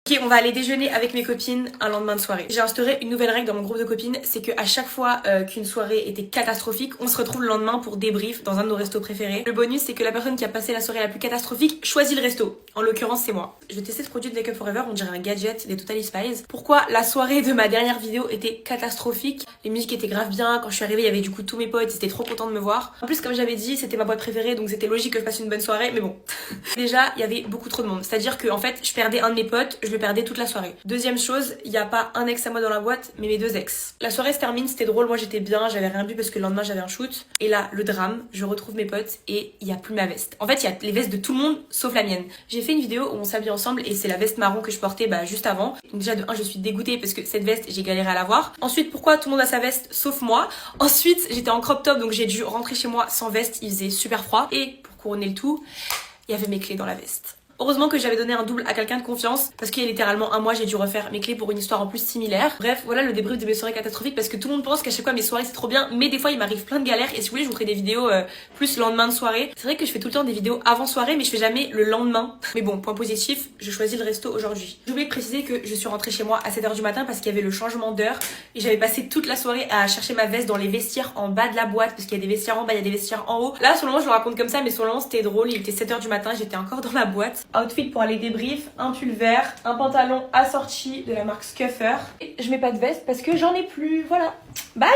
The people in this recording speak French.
Ok, on va aller déjeuner avec mes copines un lendemain de soirée. J'ai instauré une nouvelle règle dans mon groupe de copines, c'est qu'à chaque fois qu'une soirée était catastrophique, on se retrouve le lendemain pour débrief dans un de nos restos préférés. Le bonus, c'est que la personne qui a passé la soirée la plus catastrophique choisit le resto. En l'occurrence, c'est moi. Je vais tester ce produit de Wake Up Forever, on dirait un gadget des Totally Spies. Pourquoi la soirée de ma dernière vidéo était catastrophique? Les musiques étaient grave bien, quand je suis arrivée, il y avait du coup tous mes potes, ils étaient trop contents de me voir. En plus, comme j'avais dit, c'était ma boîte préférée, donc c'était logique que je passe une bonne soirée, mais bon. Déjà, il y avait beaucoup trop de monde. C'est-à-dire que en fait, je perdais un de mes potes, je le perdais toute la soirée. Deuxième chose, il y a pas un ex à moi dans la boîte, mais mes deux ex. La soirée se termine, c'était drôle, moi j'étais bien, j'avais rien bu parce que le lendemain j'avais un shoot. Et là, le drame, je retrouve mes potes et il y a plus ma veste. En fait, il y a les vestes de tout le monde sauf la mienne. J'ai fait une vidéo où on s'habille ensemble et c'est la veste marron que je portais juste avant. Donc déjà de un, je suis dégoûtée parce que cette veste, j'ai galéré à l'avoir. Ensuite, pourquoi tout le monde a sa veste sauf moi? Ensuite, j'étais en crop top donc j'ai dû rentrer chez moi sans veste, il faisait super froid. Et pour couronner le tout, il y avait mes clés dans la veste. Heureusement que j'avais donné un double à quelqu'un de confiance parce qu'il y a littéralement un mois j'ai dû refaire mes clés pour une histoire en plus similaire. Bref, voilà le débrief de mes soirées catastrophiques parce que tout le monde pense qu'à chaque fois mes soirées c'est trop bien, mais des fois il m'arrive plein de galères et si vous voulez je vous ferai des vidéos plus lendemain de soirée. C'est vrai que je fais tout le temps des vidéos avant soirée mais je fais jamais le lendemain. Mais bon, point positif, je choisis le resto aujourd'hui. J'ai oublié de préciser que je suis rentrée chez moi à 7h du matin parce qu'il y avait le changement d'heure et j'avais passé toute la soirée à chercher ma veste dans les vestiaires en bas de la boîte parce qu'il y a des vestiaires en bas, il y a des vestiaires en haut. Là sur le moment je le raconte comme ça mais sur le moment c'était drôle, il était 7h du matin, j'étais encore dans la boîte. Outfit pour aller débrief, un pull vert, un pantalon assorti de la marque Scuffer. Et je mets pas de veste parce que j'en ai plus, voilà. Bye!